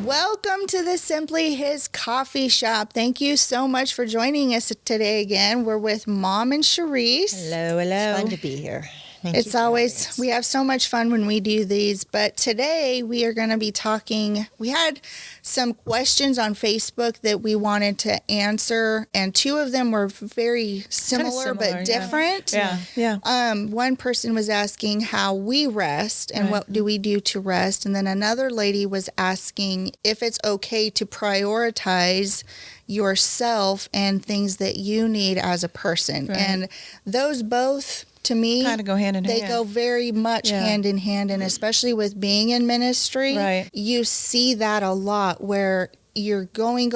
Welcome to the Simply His Coffee Shop. Thank you so much for joining us today again. We're with Mom and Charisse. Hello. It's fun to be here. It's always, we have so much fun when we do these, but today we are going to be talking, we had some questions on Facebook that we wanted to answer, and two of them were very similar but different. Yeah. One person was asking how we rest and what do we do to rest, and then another lady was asking if it's okay to prioritize yourself and things that you need as a person. And those both, to me, kind of go hand in hand. They go very much hand in hand, and especially with being in ministry, you see that a lot where you're going,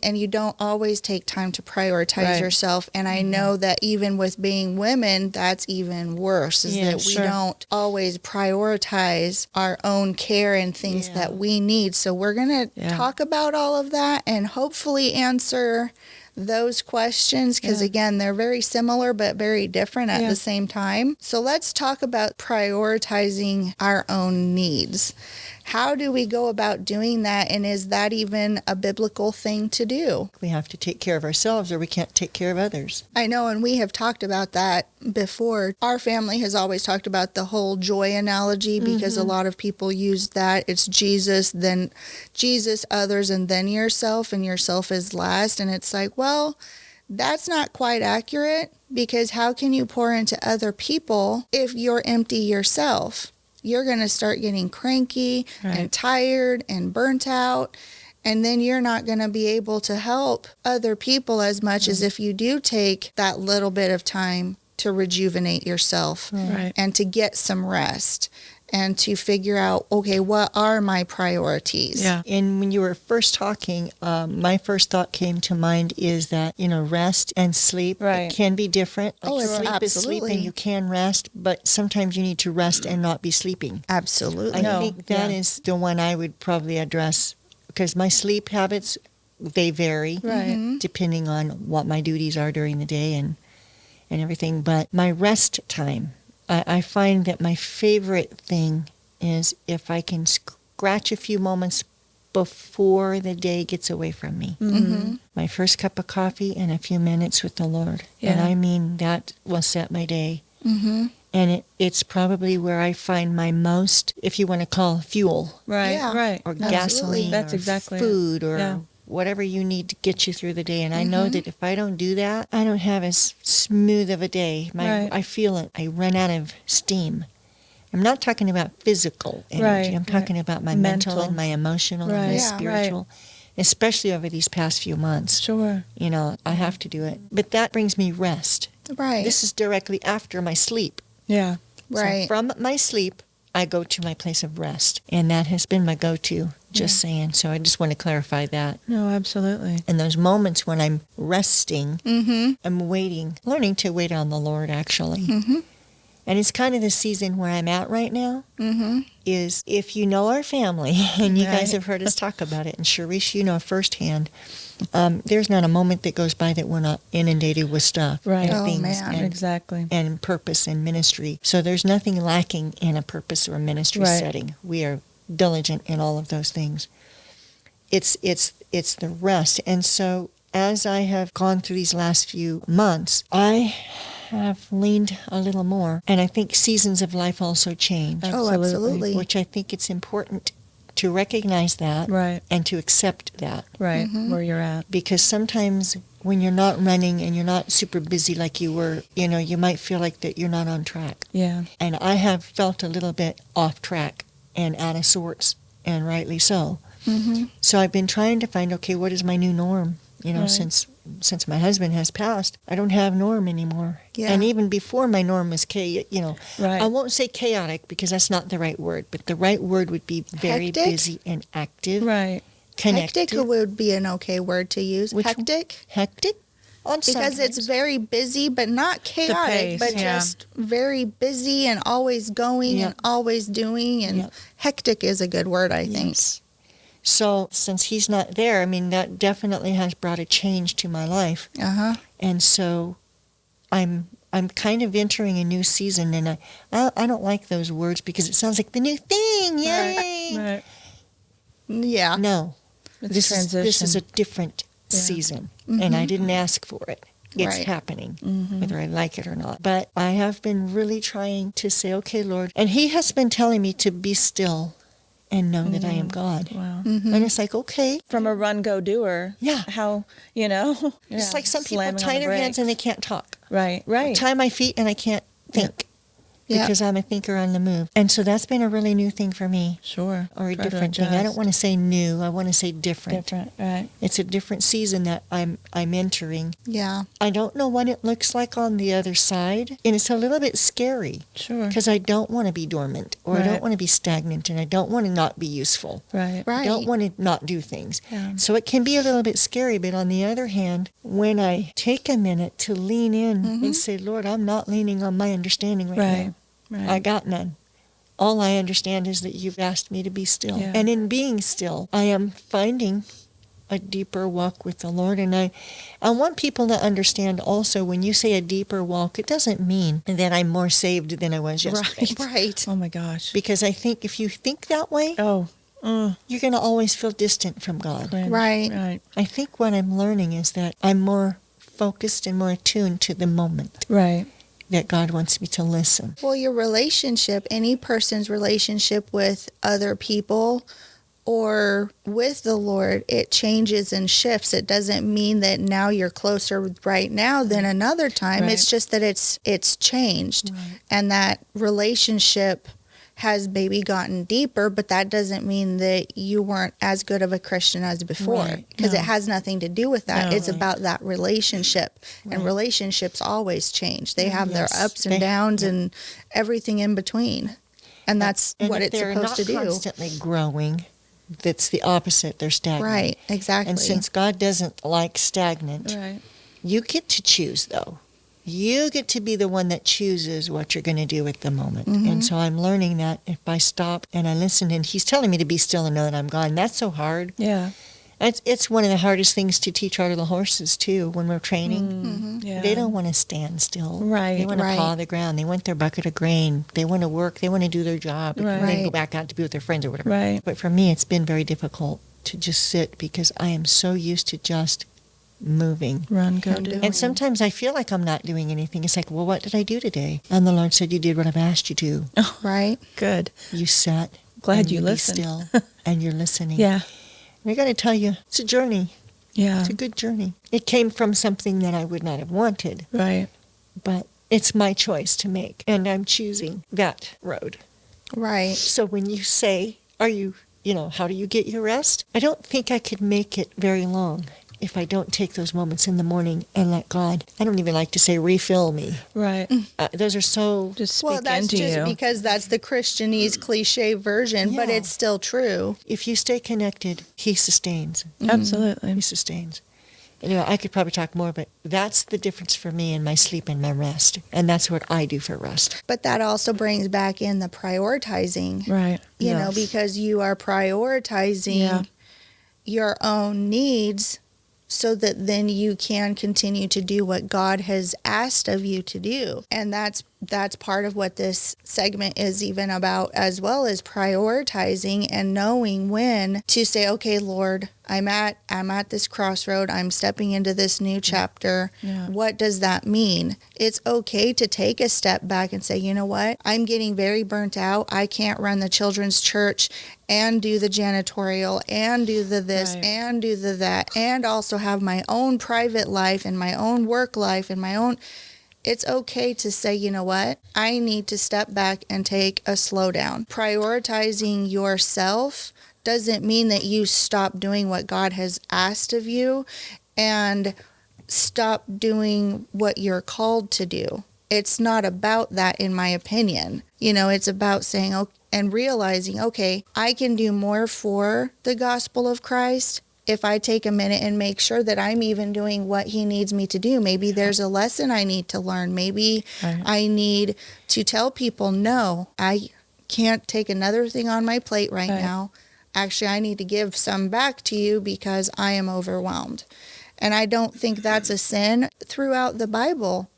and you don't always take time to prioritize yourself. And I know that even with being women, that's even worse, is that we don't always prioritize our own care and things that we need. So we're going to talk about all of that and hopefully answer those questions, because again, they're very similar but very different at the same time. So let's talk about prioritizing our own needs. How do we go about doing that, and is that even a biblical thing to do? We have to take care of ourselves or we can't take care of others. I know, and we have talked about that before. Our family has always talked about the whole joy analogy, because a lot of people use that. It's Jesus, then Jesus, others, and then yourself, and yourself is last. And it's like, well, that's not quite accurate, because how can you pour into other people if you're empty yourself? You're going to start getting cranky and tired and burnt out, and then you're not going to be able to help other people as much as if you do take that little bit of time to rejuvenate yourself and to get some rest and to figure out, okay, what are my priorities? Yeah. And when you were first talking, my first thought came to mind is that, rest and sleep can be different. Sleep is sleep and you can rest, but sometimes you need to rest and not be sleeping. Absolutely. I think that is the one I would probably address, because my sleep habits, they vary depending on what my duties are during the day and everything. But my rest time, I find that my favorite thing is if I can scratch a few moments before the day gets away from me. My first cup of coffee and a few minutes with the Lord. And I mean, that will set my day. And it's probably where I find my most, if you want to call, fuel. Or gasoline. That's or exactly food or whatever you need to get you through the day. And I know that if I don't do that, I don't have as smooth of a day. I feel it. I run out of steam. I'm not talking about physical energy. I'm talking about my mental and my emotional and my spiritual, especially over these past few months. Sure. I have to do it. But that brings me rest. This is directly after my sleep. Yeah. So from my sleep, I go to my place of rest. And that has been my go-to, just saying. So I just want to clarify that. No, absolutely. And those moments when I'm resting, I'm waiting, learning to wait on the Lord, actually. And it's kind of the season where I'm at right now, is if you know our family, and you guys have heard us talk about it, and Charisse, you know firsthand, there's not a moment that goes by that we're not inundated with stuff. And things exactly. And purpose and ministry. So there's nothing lacking in a purpose or a ministry setting. We are diligent in all of those things. It's the rest. And so as I have gone through these last few months, I have leaned a little more. And I think seasons of life also change. Absolutely. Which I think it's important to recognize that and to accept that. Where you're at. Because sometimes when you're not running and you're not super busy like you were, you might feel like that you're not on track. Yeah. And I have felt a little bit off track and out of sorts, and rightly so. So I've been trying to find, okay, what is my new norm? Since my husband has passed, I don't have norm anymore. And even before my norm was I won't say chaotic because that's not the right word, but the right word would be very busy and active. Connected. Hectic would be an okay word to use. Hectic? Hectic? Because it's very busy, but not chaotic, but just very busy and always going and always doing. And hectic is a good word, I think. So since he's not there, I mean, that definitely has brought a change to my life. And so I'm kind of entering a new season, and I don't like those words because it sounds like the new thing, yay! Yeah. No. It's This transition. is a different season, Mm-hmm. and I didn't ask for it. It's Right. happening, whether I like it or not. But I have been really trying to say, okay, Lord. And He has been telling me to be still and know that I am God. Wow. Mm-hmm. And it's like, okay. From a run go doer. Yeah. How, you know? It's Yeah, like some people slamming on tie the their hands and they brakes. can't talk. Right, right. Tie my feet and I can't think. Yeah. Because I'm a thinker on the move. And so that's been a really new thing for me. Sure. Or a Try to different thing. I don't adjust. want to say new. I want to say different. Different, right. It's a different season that I'm entering. Yeah. I don't know what it looks like on the other side. And it's a little bit scary. Sure. Because I don't want to be dormant. Or I Right. don't want to be stagnant. And I don't want to not be useful. Right. Right. I don't want to not do things. Yeah. So it can be a little bit scary. But on the other hand, when I take a minute to lean in and say, Lord, I'm not leaning on my understanding right Right. now. Right. I got none. All I understand is that you've asked me to be still. Yeah. And in being still, I am finding a deeper walk with the Lord. And I want people to understand also, when you say a deeper walk, it doesn't mean that I'm more saved than I was yesterday. Right. Oh my gosh. Because I think if you think that way, Oh. you're going to always feel distant from God. Cringe. Right. Right. I think what I'm learning is that I'm more focused and more attuned to the moment, Right. that God wants me to listen. Well, your relationship, any person's relationship with other people or with the Lord, it changes and shifts. It doesn't mean that now you're closer right now than another time. Right. It's just that it's changed. Right. And that relationship has maybe gotten deeper, but that doesn't mean that you weren't as good of a Christian as before, Right. because No. it has nothing to do with that. No. It's about that relationship. And Right. relationships always change. They have Yes. their ups and They- downs and everything in between. And that's And what if it's they're supposed to not do. constantly growing, that's the opposite. They're stagnant. Right, exactly. And since God doesn't like stagnant, Right. you get to choose, though. You get to be the one that chooses what you're going to do at the moment. Mm-hmm. And so I'm learning that if I stop and I listen, and He's telling me to be still and know that I'm God. And that's so hard. Yeah. It's one of the hardest things to teach our little horses, too, when we're training. Yeah. They don't want to stand still. Right, They want to right. paw the ground. They want their bucket of grain. They want to work. They want to do their job. Right. And then go back out to be with their friends or whatever. Right. But for me, it's been very difficult to just sit because I am so used to just moving. Run, go, And do. doing. And sometimes I feel like I'm not doing anything. It's like, well, what did I do today? And the Lord said, you did what I've asked you to. Right? Good. You sat. Glad and you be listened. still, and you're listening. Yeah. And I got to tell you, it's a journey. Yeah. It's a good journey. It came from something that I would not have wanted, Right. but it's my choice to make, and I'm choosing that road. Right. So when you say, how do you get your rest? I don't think I could make it very long if I don't take those moments in the morning and let God, I don't even like to say refill me. Right. Those are so, Just speak Well, that's into just you. because that's the Christianese cliche version, but Yeah. it's still true. if you stay connected, He sustains. Absolutely. He sustains. Anyway, I could probably talk more, but that's the difference for me in my sleep and my rest. And that's what I do for rest. But that also brings back in the prioritizing, Right. you know, because you are prioritizing Yeah. your own needs so that then you can continue to do what God has asked of you to do. And that's part of what this segment is even about, as well as prioritizing and knowing when to say, okay, Lord, I'm at this crossroad. I'm stepping into this new chapter. Yeah. What does that mean? It's okay to take a step back and say, you know what? I'm getting very burnt out. I can't run the children's church and do the janitorial and do the this Right. and do the that and also have my own private life and my own work life and my own. It's okay to say, you know what? I need to step back and take a slowdown. Prioritizing yourself doesn't mean that you stop doing what God has asked of you and stop doing what you're called to do. It's not about that, in my opinion. You know, it's about saying, oh, and realizing, okay, I can do more for the gospel of Christ if I take a minute and make sure that I'm even doing what He needs me to do. Maybe there's a lesson I need to learn. Maybe Right. I need to tell people, no, I can't take another thing on my plate right now. Actually, I need to give some back to you because I am overwhelmed. And I don't think that's a sin. Throughout the Bible,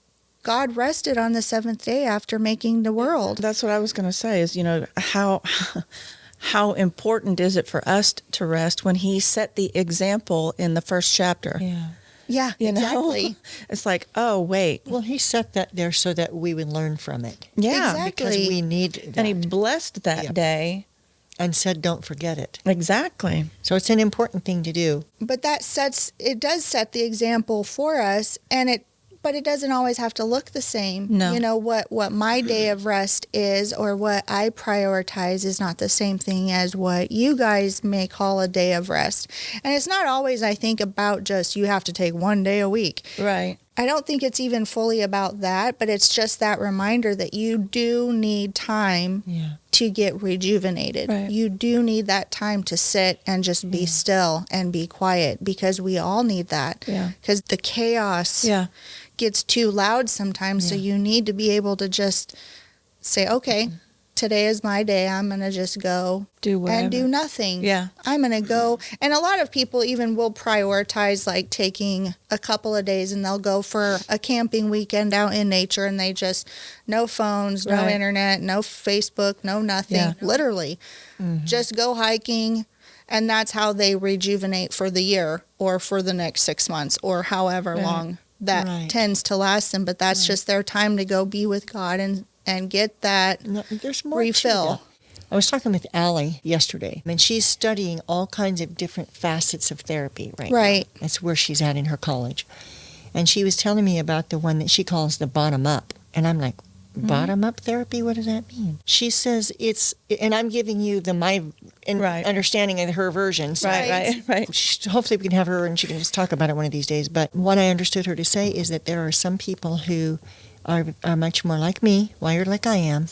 God rested on the seventh day after making the world. That's what I was going to say is, how how important is it for us to rest when he set the example in the first chapter? Yeah. Yeah, You know? exactly. It's like, oh, wait. Well, he set that there so that we would learn from it. Yeah. Exactly. Because we need that. And he blessed that Yep. day. And said, don't forget it. Exactly. So it's an important thing to do. But it does set the example for us, but it doesn't always have to look the same. No. You know, what my day of rest is, or what I prioritize, is not the same thing as what you guys may call a day of rest. And it's not always, I think, about just you have to take one day a week. Right. I don't think it's even fully about that, but it's just that reminder that you do need time to get rejuvenated. Right. You do need that time to sit and just be still and be quiet, because we all need that. Yeah. Because the chaos gets too loud sometimes, so you need to be able to just say, okay, today is my day. I'm going to just go Do whatever. and do nothing. Yeah. I'm going to go. And a lot of people even will prioritize like taking a couple of days, and they'll go for a camping weekend out in nature, and they just, no phones, no Right. internet, no Facebook, no nothing, Yeah. literally. Just go hiking. And that's how they rejuvenate for the year or for the next 6 months or however Right. long that Right. tends to last them. But that's just their time to go be with God and get that No, there's more refill. to that. I was talking with Allie yesterday, and she's studying all kinds of different facets of therapy right now. Right. That's where she's at in her college. And she was telling me about the one that she calls the bottom up. And I'm like, bottom up therapy? What does that mean? She says it's, and I'm giving you my Right. understanding of her version. So Right. hopefully we can have her and she can just talk about it one of these days. But what I understood her to say is that there are some people who are much more like me, wired like I am,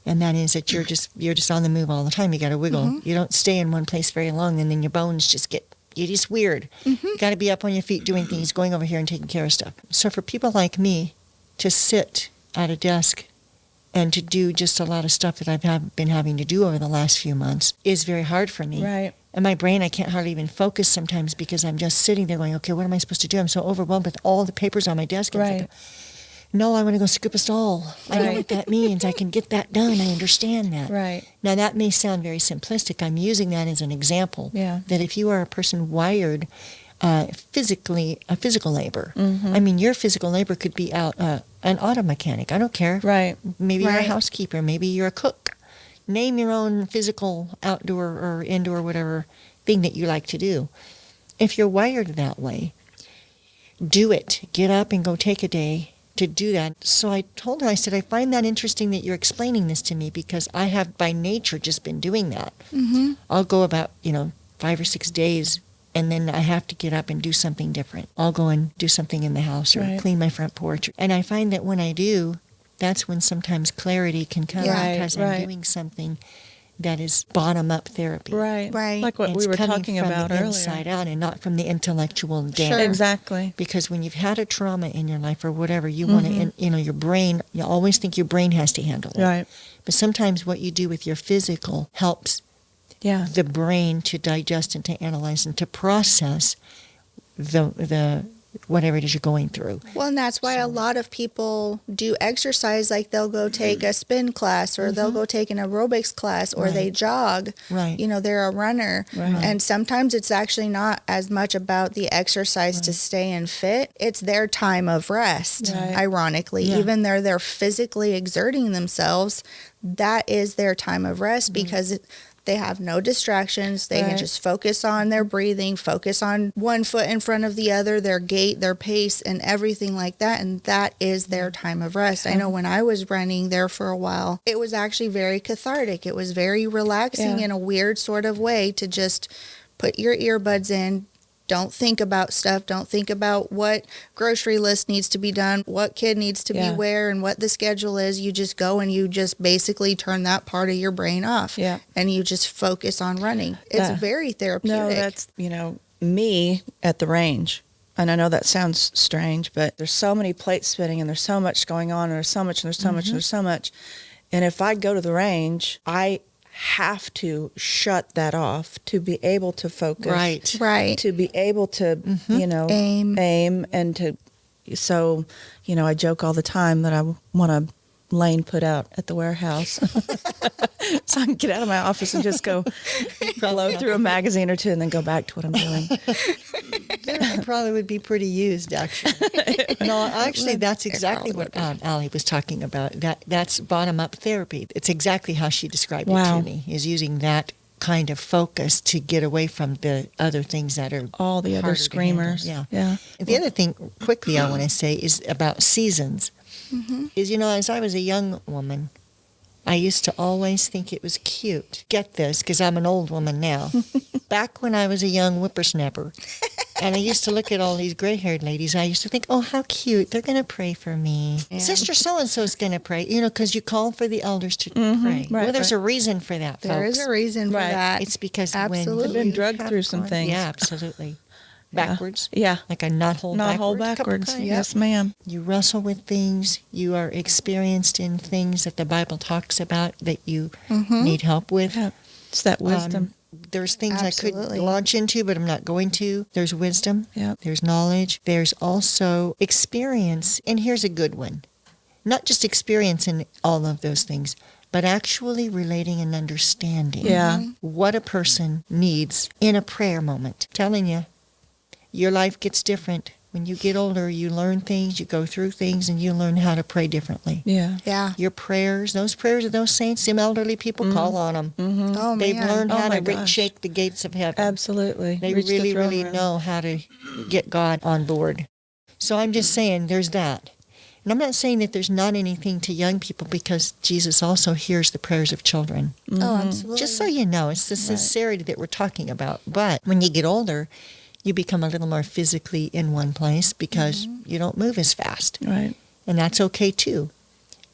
and that is that you're just on the move all the time. You got to wiggle. You don't stay in one place very long, and then your bones just you're just weird. You got to be up on your feet doing things, going over here and taking care of stuff. So for people like me to sit at a desk and to do just a lot of stuff that I've been having to do over the last few months is very hard for me. Right. And my brain, I can't hardly even focus sometimes because I'm just sitting there going, okay, what am I supposed to do? I'm so overwhelmed with all the papers on my desk. Right. No, I want to go scoop a stall. I know what that means. I can get that done. I understand that. Right. Now, that may sound very simplistic. I'm using that as an example. Yeah. That if you are a person wired physical labor, Mm-hmm. I mean, your physical labor could be out an auto mechanic. I don't care. Right. Maybe you're a Right. housekeeper. Maybe you're a cook. Name your own physical outdoor or indoor whatever thing that you like to do. If you're wired that way, do it. Get up and go take a day to do that. So I told her, I said, I find that interesting that you're explaining this to me because I have by nature just been doing that. I'll go about, 5 or 6 days and then I have to get up and do something different. I'll go and do something in the house or Right. clean my front porch. And I find that when I do, that's when sometimes clarity can come Yeah. because Right. I'm doing something that is bottom-up therapy. Right. Right. Like what It's we were coming talking from about the earlier. inside out and not from the intellectual dam. Sure. Exactly. Because when you've had a trauma in your life or whatever, you want to, your brain, you always think your brain has to handle it. Right. But sometimes what you do with your physical helps Yeah. the brain to digest and to analyze and to process the whatever it is you're going through. Well, and that's why a lot of people do exercise, like they'll go take a spin class or they'll go take an aerobics class or they jog. Right. They're a runner. Right. And sometimes it's actually not as much about the exercise to stay in fit. It's their time of rest, Right. ironically. Yeah. Even though they're physically exerting themselves, that is their time of rest because they have no distractions. They can Right. just focus on their breathing, focus on one foot in front of the other, their gait, their pace, and everything like that. And that is their time of rest. I know when I was running there for a while, it was actually very cathartic. It was very relaxing Yeah. in a weird sort of way to just put your earbuds in. Don't think about stuff. Don't think about what grocery list needs to be done, what kid needs to Yeah. be where, and what the schedule is. You just go and you just basically turn that part of your brain off. Yeah. And you just focus on running. It's Yeah. very therapeutic. No, that's, me at the range. And I know that sounds strange, but there's so many plates spinning and there's so much going on and there's so much and there's so much and there's so much. And if I go to the range, I have to shut that off to be able to focus. Right. Right. To be able to, Aim. and to, so, I joke all the time that I want to lane put out at the warehouse. So I can get out of my office and just go blow through a magazine or two and then go back to what I'm doing. It probably would be pretty used, actually. No, actually, that's exactly what Allie was talking about. That's bottom-up therapy. It's exactly how she described it to me, is using that kind of focus to get away from the other things that are all the other screamers. Yeah. The other thing, quickly, I want to say is about seasons. Is, as I was a young woman, I used to always think it was cute. Get this, because I'm an old woman now. Back when I was a young whippersnapper, and I used to look at all these gray-haired ladies, I used to think, oh, how cute. They're going to pray for me. Yeah. Sister so-and-so is going to pray, because you call for the elders to pray. Well, there's a reason for that, folks. There is a reason for that. It's because absolutely. when you've been drugged through some things. Yeah, absolutely. Backwards. Yeah. Like a not whole backwards. Yes, ma'am. You wrestle with things. You are experienced in things that the Bible talks about that you need help with. Yeah. It's that wisdom. There's things I could launch into, but I'm not going to. There's wisdom. Yeah. There's knowledge. There's also experience. And here's a good one. Not just experience in all of those things, but actually relating and understanding what a person needs in a prayer moment. I'm telling you, your life gets different. When you get older, you learn things, you go through things, and you learn how to pray differently. Yeah. Your prayers, those prayers of those saints, them elderly people, call on them. Oh, They've learned how to gosh. shake the gates of heaven. Absolutely. They really know how to get God on board. So I'm just saying there's that. And I'm not saying that there's not anything to young people, because Jesus also hears the prayers of children. Oh, absolutely. Just so you know, it's the sincerity that we're talking about. But when you get older, you become a little more physically in one place because you don't move as fast. Right. And that's okay too.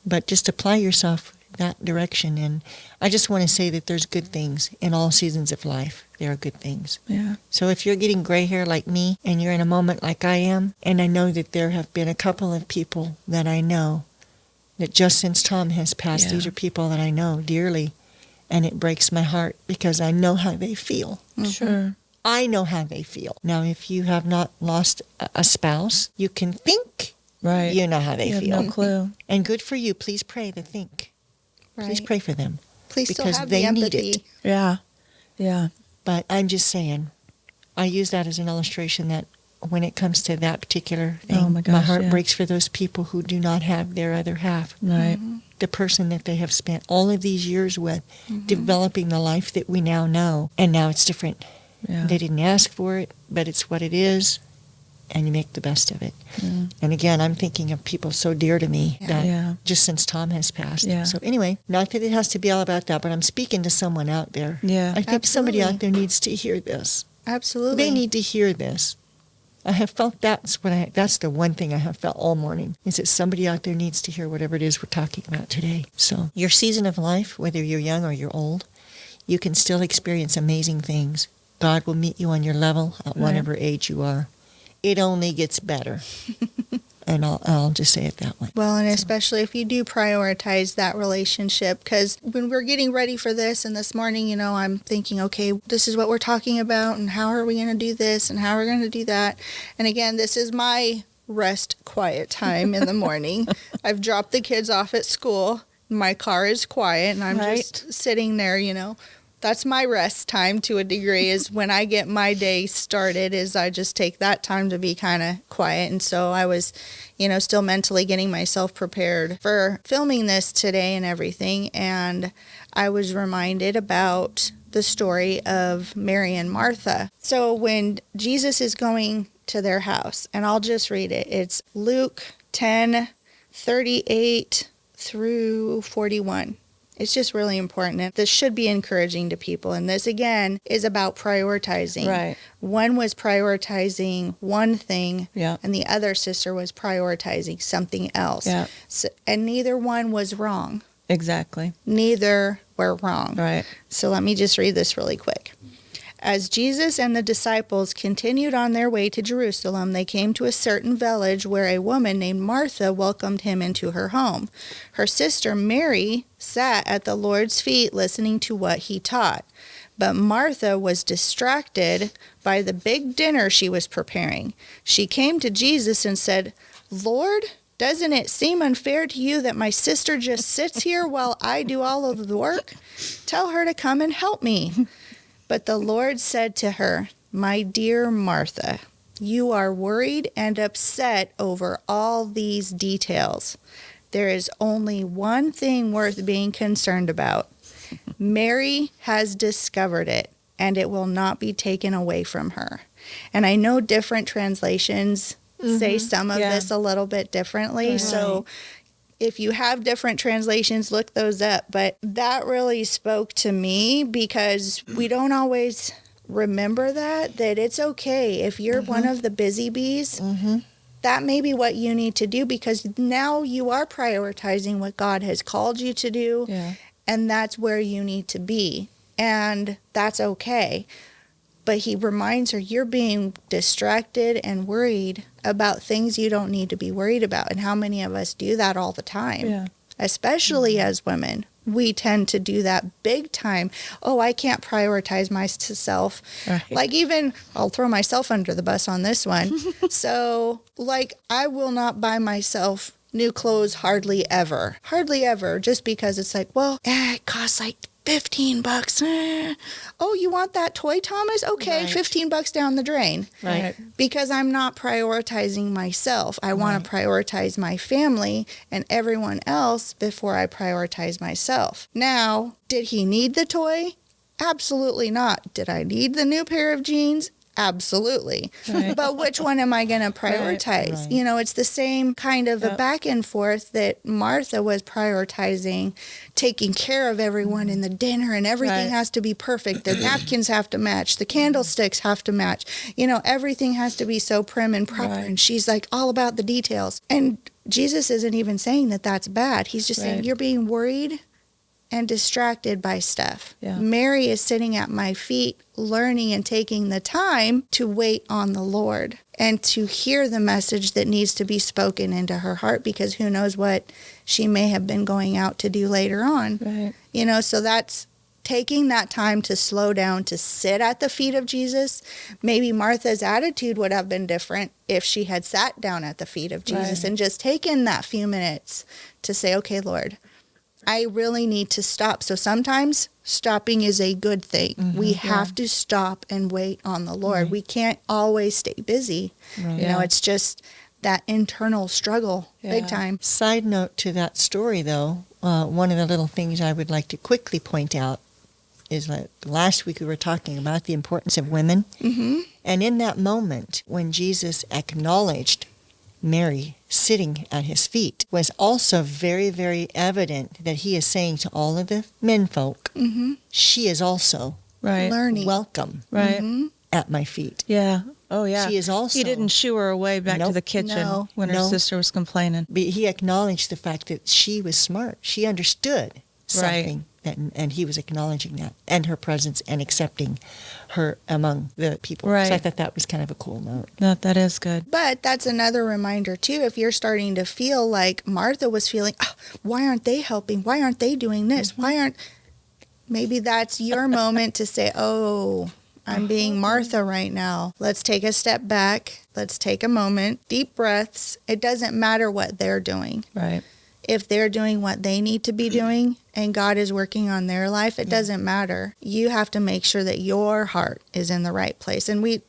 But just apply yourself that direction. And I just want to say that there's good things in all seasons of life. There are good things. Yeah. So if you're getting gray hair like me and you're in a moment like I am, and I know that there have been a couple of people that I know that just since Tom has passed, these are people that I know dearly. And it breaks my heart because I know how they feel. Sure. I know how they feel. Now, if you have not lost a spouse, you can think you know how they feel. You have no clue. And good for you. Please pray to think. Right. Please pray for them. Please because still have they the need empathy. it. Yeah. Yeah. But I'm just saying, I use that as an illustration that when it comes to that particular thing, my heart breaks for those people who do not have their other half. Right. The person that they have spent all of these years with, developing the life that we now know. And now it's different. Yeah. They didn't ask for it, but it's what it is, and you make the best of it. Yeah. And again, I'm thinking of people so dear to me that just since Tom has passed. Yeah. So anyway, not that it has to be all about that, but I'm speaking to someone out there. Yeah. I think somebody out there needs to hear this. Absolutely. They need to hear this. I have felt that's the one thing I have felt all morning, is that somebody out there needs to hear whatever it is we're talking about today. So your season of life, whether you're young or you're old, you can still experience amazing things. God will meet you on your level at whatever age you are. It only gets better. And I'll just say it that way. Well, and especially if you do prioritize that relationship, because when we're getting ready for this, and this morning, I'm thinking, okay, this is what we're talking about, and how are we going to do this, and how are we going to do that? And again, this is my rest, quiet time in the morning. I've dropped the kids off at school. My car is quiet, and I'm just sitting there, That's my rest time to a degree, is when I get my day started, is I just take that time to be kind of quiet. And so I was, still mentally getting myself prepared for filming this today and everything. And I was reminded about the story of Mary and Martha. So when Jesus is going to their house, and I'll just read it. It's Luke 10:38 through 41. It's just really important. This should be encouraging to people. And this, again, is about prioritizing. Right. One was prioritizing one thing, Yeah. and the other sister was prioritizing something else. Yeah. So, and neither one was wrong. Exactly. Neither were wrong. Right. So let me just read this really quick. As Jesus and the disciples continued on their way to Jerusalem, they came to a certain village where a woman named Martha welcomed him into her home. Her sister Mary sat at the Lord's feet listening to what he taught. But Martha was distracted by the big dinner she was preparing. She came to Jesus and said, "Lord, Doesn't it seem unfair to you that my sister just sits here while I do all of the work? Tell her to come and help me." But the Lord said to her, "My dear Martha, you are worried and upset over all these details. There is only one thing worth being concerned about. Mary has discovered it, and it will not be taken away from her." And I know different translations say some of this a little bit differently. Right. So if you have different translations, look those up. But that really spoke to me because we don't always remember that it's okay if you're one of the busy bees. That may be what you need to do, because now you are prioritizing what God has called you to do. Yeah. And that's where you need to be. And that's okay. But he reminds her, you're being distracted and worried about things you don't need to be worried about. And how many of us do that all the time? Yeah. Especially as women. We tend to do that big time. Oh, I can't prioritize myself. Right. Like, even, I'll throw myself under the bus on this one. So, like, I will not buy myself new clothes hardly ever, just because it's like, well, it costs like $15. Oh, you want that toy, Thomas? Okay, Right. $15 down the drain. Right. Because I'm not prioritizing myself. I want to prioritize my family and everyone else before I prioritize myself. Now, did he need the toy? Absolutely not. Did I need the new pair of jeans? Absolutely. Right. But which one am I going to prioritize? Right. You know, it's the same kind of a back and forth that Martha was prioritizing, taking care of everyone in the dinner, and everything Right. has to be perfect. The napkins have to match. The candlesticks have to match. You know, everything has to be so prim and proper. Right. And she's like all about the details. And Jesus isn't even saying that that's bad. He's just saying Right. you're being worried and distracted by stuff. Yeah. Mary is sitting at my feet, learning and taking the time to wait on the Lord and to hear the message that needs to be spoken into her heart, because who knows what she may have been going out to do later on. Right. You know, so that's taking that time to slow down, to sit at the feet of Jesus. Maybe Martha's attitude would have been different if she had sat down at the feet of Jesus Right. and just taken that few minutes to say, okay, Lord, I really need to stop. So sometimes stopping is a good thing. We have to stop and wait on the Lord. We can't always stay busy. Right. You know, Yeah. it's just that internal struggle, big Yeah. time. Side note to that story, though, one of the little things I would like to quickly point out is that last week we were talking about the importance of women. Mm-hmm. And in that moment, when Jesus acknowledged Mary sitting at his feet, was also very, very evident that he is saying to all of the menfolk, Mm-hmm. she is also Right. Learning. welcome Right. Mm-hmm. at my feet. Yeah. Oh, yeah. She is also... He didn't shoo her away back to Nope. the kitchen No. when her No. sister was complaining. But he acknowledged the fact that she was smart. She understood something, and he was acknowledging that, and her presence, and accepting her among the people. So I Right. thought that was kind of a cool note. That is good. But that's another reminder, too, if you're starting to feel like Martha was feeling, "Oh, why aren't they helping? Why aren't they doing this? Why aren't... Maybe that's your moment to say, oh, I'm being Martha right now. Let's take a step back. Let's take a moment. Deep breaths. It doesn't matter what they're doing. Right. If they're doing what they need to be doing and God is working on their life, it doesn't matter. You have to make sure that your heart is in the right place. And we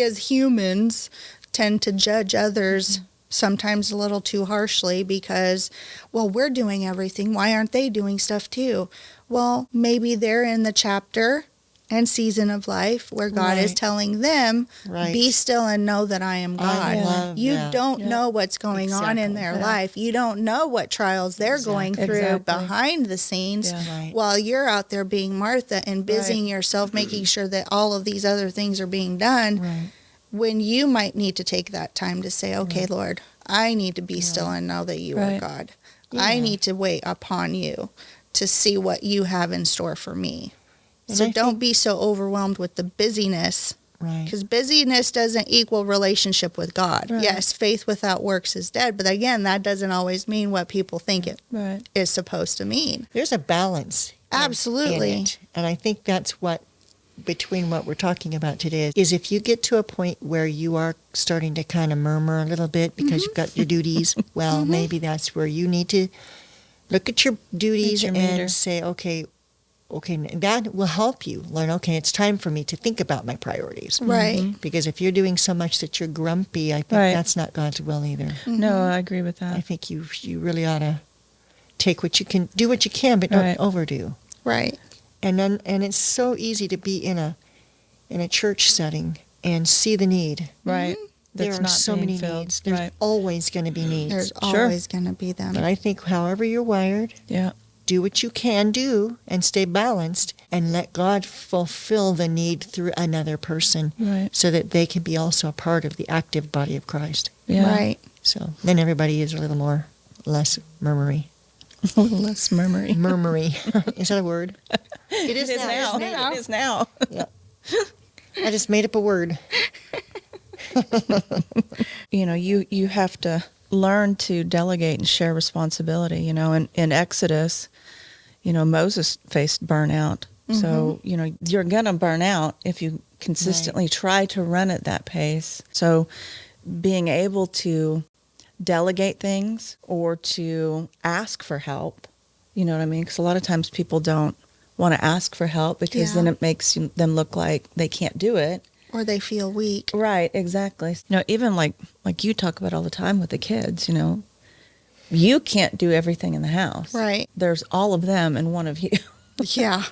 as humans tend to judge others sometimes a little too harshly because, well, we're doing everything. Why aren't they doing stuff too? Well, maybe they're in the chapter and season of life where God is Right. telling them, Right. be still and know that I am God. I love You that. don't Yeah. know what's going on in Exactly. their Yeah. life. You don't know what trials they're going through Exactly. behind the scenes Yeah. Right. while you're out there being Martha and busying yourself, making sure that all of these other things are being done, Right. when you might need to take that time to say, okay, Lord, I need to be still and know that you are Right. God. I Yeah. need to wait upon you to see what you have in store for me. And So I don't think- be so overwhelmed with the busyness, Right. because busyness doesn't equal relationship with God. Right. Yes, faith without works is dead, but again, that doesn't always mean what people think it Right. is supposed to mean. There's a balance. in Absolutely. it. And I think that's what between what we're talking about today is if you get to a point where you are starting to kind of murmur a little bit because you've got your duties, well, maybe that's where you need to look at your duties your meter. and say, okay, that will help you learn, okay, it's time for me to think about my priorities. Right. Because if you're doing so much that you're grumpy, I think Right. that's not God's will either. No, I agree with that. I think you really ought to take what you can, do what you can, but don't Right. overdo. Right. And it's so easy to be in a church setting and see the need. Right. There That's are not so being many filled. needs. There's Right. always going to be needs. There's Sure. always going to be them. But I think however you're wired, Yeah. do what you can do and stay balanced and let God fulfill the need through another person Right. so that they can be also a part of the active body of Christ. Yeah. Right. So then everybody is a little more, less murmury. A little less murmury. Murmury. Is that a word? It is now. It is now. Yeah. I just made up a word. You have to learn to delegate and share responsibility. In Exodus, Moses faced burnout. So, you're going to burn out if you consistently try to run at that pace. So being able to delegate things or to ask for help, you know what I mean? Because a lot of times people don't want to ask for help because then it makes them look like they can't do it. Or they feel weak. Right, exactly. Even like you talk about all the time with the kids, you can't do everything in the house. Right. There's all of them and one of you. Yeah.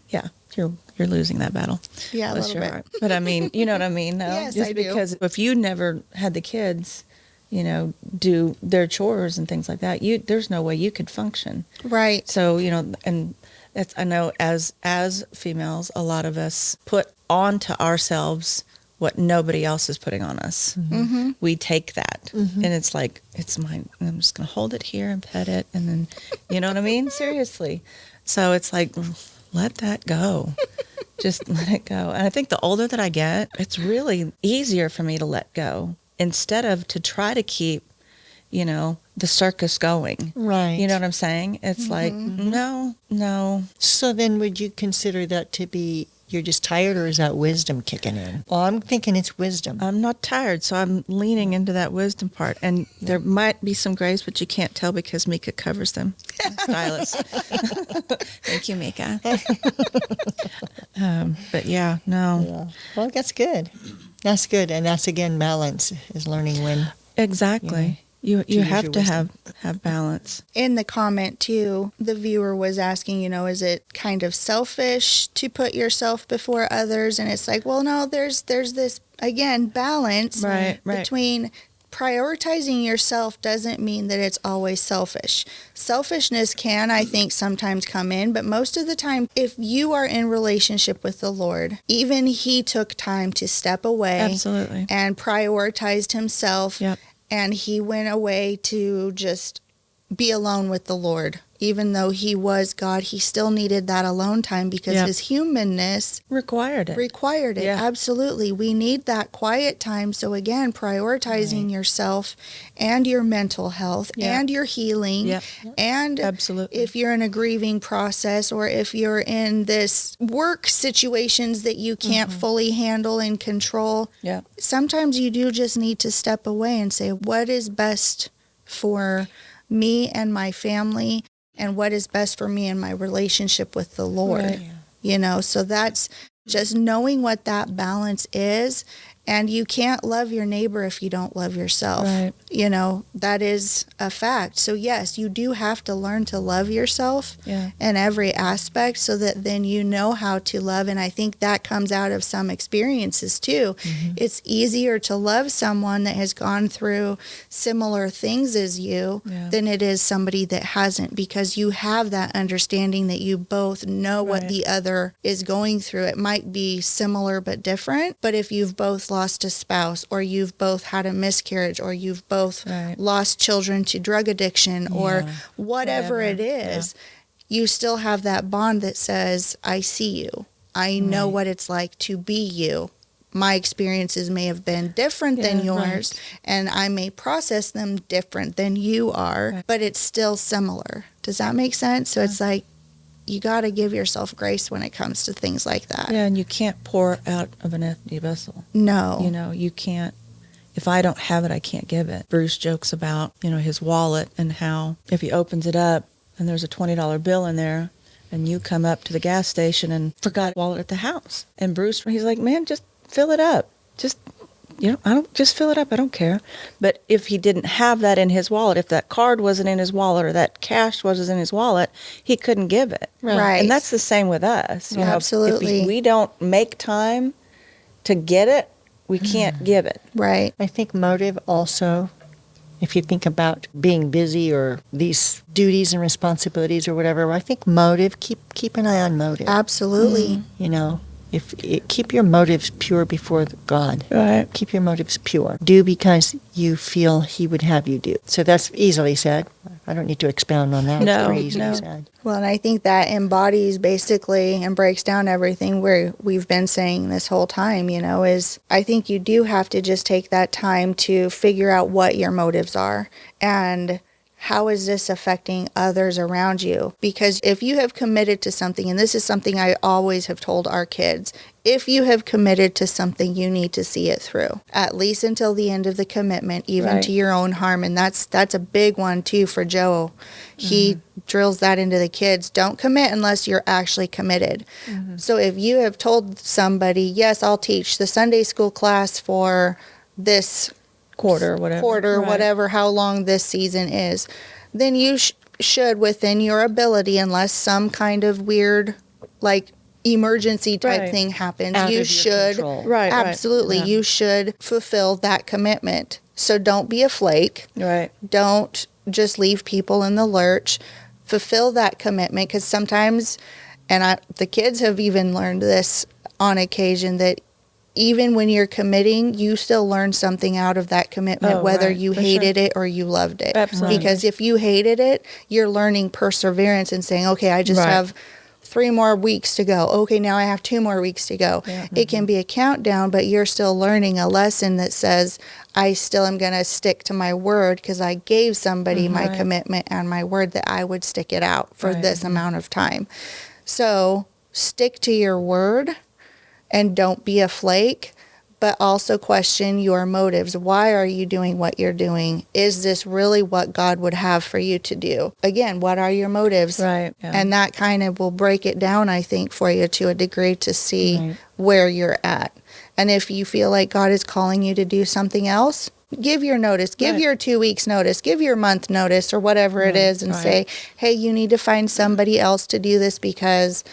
Yeah, you're losing that battle. Yeah, a Bless little your bit. heart. But I mean, you know what I mean? No? Yes, Just I do. because if you never had the kids, do their chores and things like that, there's no way you could function. Right. So, and that's, I know as females, a lot of us put onto ourselves what nobody else is putting on us. Mm-hmm. We take that and it's like, it's mine. And I'm just going to hold it here and pet it. And then, you know what I mean? Seriously. So it's like, let that go. Just let it go. And I think the older that I get, it's really easier for me to let go instead of to try to keep, the circus going. Right. You know what I'm saying? It's like, no. So then would you consider that to be you're just tired, or is that wisdom kicking in? Well, I'm thinking it's wisdom. I'm not tired, so I'm leaning into that wisdom part. And there might be some grays, but you can't tell because Mika covers them. Stylist. Thank you, Mika. But yeah, no. Yeah. Well, that's good. That's good. And that's, again, balance is learning when. Exactly. You use have your to wisdom. have balance. In the comment too, the viewer was asking, is it kind of selfish to put yourself before others? And it's like, well, no, there's this, again, balance Right. between prioritizing yourself doesn't mean that it's always selfish. Selfishness can, I think, sometimes come in, but most of the time, if you are in relationship with the Lord, even He took time to step away Absolutely. and prioritized Himself. Yep. And He went away to just be alone with the Lord. Even though He was God, He still needed that alone time because Yep. His humanness Required it. required it. Yeah. Absolutely. We need that quiet time. So again, prioritizing yourself and your mental health Yeah. and your healing. Yep. And Absolutely. if you're in a grieving process or if you're in this work situations that you can't fully handle and control, Yeah. sometimes you do just need to step away and say, what is best for me and my family, and what is best for me and my relationship with the Lord. Right. So that's just knowing what that balance is. And you can't love your neighbor if you don't love yourself. Right. That is a fact. So yes, you do have to learn to love yourself Yeah. in every aspect so that then you know how to love. And I think that comes out of some experiences too. It's easier to love someone that has gone through similar things as you than it is somebody that hasn't, because you have that understanding that you both know what Right. the other is going through. It might be similar but different, but if you've both lost a spouse, or you've both had a miscarriage, or you've both Right. lost children to drug addiction, or whatever it is, you still have that bond that says, I see you. I know what it's like to be you. My experiences may have been different than yours, and I may process them different than you are, but it's still similar. Does that make sense? So it's like, you got to give yourself grace when it comes to things like that. Yeah, and you can't pour out of an empty vessel. No. You know, you can't. If I don't have it, I can't give it. Bruce jokes about, his wallet and how if he opens it up and there's a $20 bill in there and you come up to the gas station and forgot wallet at the house. And Bruce, he's like, man, just fill it up. Just, just fill it up. I don't care. But if he didn't have that in his wallet, if that card wasn't in his wallet or that cash wasn't in his wallet, he couldn't give it. Right. And that's the same with us. Absolutely. If we don't make time to get it, we can't give it. Right. I think motive also, if you think about being busy or these duties and responsibilities or whatever, I think motive, keep an eye on motive. Absolutely. Keep your motives pure before God. Right. Keep your motives pure. Do because you feel He would have you do. So that's easily said. I don't need to expound on that. No, It's pretty easily no. said. Well, and I think that embodies basically and breaks down everything where we've been saying this whole time, is I think you do have to just take that time to figure out what your motives are and how is this affecting others around you? Because if you have committed to something, and this is something I always have told our kids, if you have committed to something, you need to see it through, at least until the end of the commitment, even Right. to your own harm. And that's a big one too for Joe. He drills that into the kids. Don't commit unless you're actually committed. So if you have told somebody, yes, I'll teach the Sunday school class for this Quarter, whatever. Right. whatever, how long this season is, then you should, within your ability, unless some kind of weird, emergency type Right. thing happens, Out of you your should, control. Right, right. absolutely, Yeah. you should fulfill that commitment. So don't be a flake. Right. Don't just leave people in the lurch. Fulfill that commitment, because sometimes, and the kids have even learned this on occasion, that even when you're committing, you still learn something out of that commitment, Oh, whether right, you for hated sure. it or you loved it. Absolutely. Because if you hated it, you're learning perseverance and saying, okay, I just Right. have 3 more weeks to go. Okay, now I have 2 more weeks to go. Yeah. It can be a countdown, but you're still learning a lesson that says, I still am going to stick to my word because I gave somebody my Right. commitment and my word that I would stick it out for Right. this amount of time. So stick to your word and don't be a flake, but also question your motives. Why are you doing what you're doing? Is this really what God would have for you to do? Again, what are your motives? Right. Yeah. And that kind of will break it down, I think, for you to a degree to see Right. where you're at. And if you feel like God is calling you to do something else, give your notice, give Right. your 2 weeks notice, give your month notice or whatever it Right, is, and right. say, hey, you need to find somebody else to do this because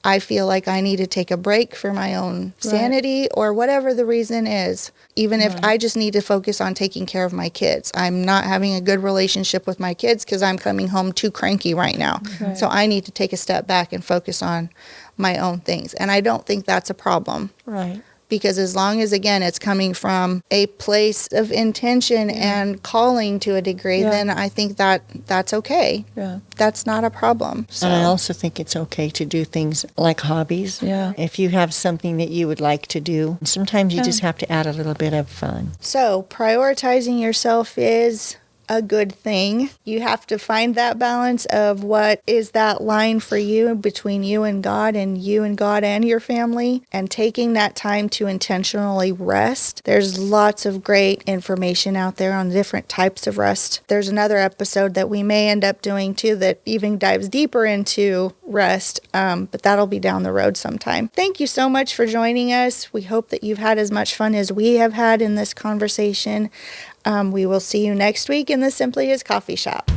I feel like I need to take a break for my own sanity or whatever the reason is. Even if I just need to focus on taking care of my kids. I'm not having a good relationship with my kids because I'm coming home too cranky right now. Right. So I need to take a step back and focus on my own things. And I don't think that's a problem. Right. Because as long as, again, it's coming from a place of intention and calling to a degree, Yeah. then I think that's okay. Yeah. That's not a problem. So. And I also think it's okay to do things like hobbies. Yeah. If you have something that you would like to do, sometimes you Yeah. just have to add a little bit of fun. So, prioritizing yourself is a good thing. You have to find that balance of what is that line for you between you and God and your family, and taking that time to intentionally rest. There's lots of great information out there on different types of rest. There's another episode that we may end up doing too that even dives deeper into rest, but that'll be down the road sometime. Thank you so much for joining us. We hope that you've had as much fun as we have had in this conversation. We will see you next week in the Simply His Coffee Shop.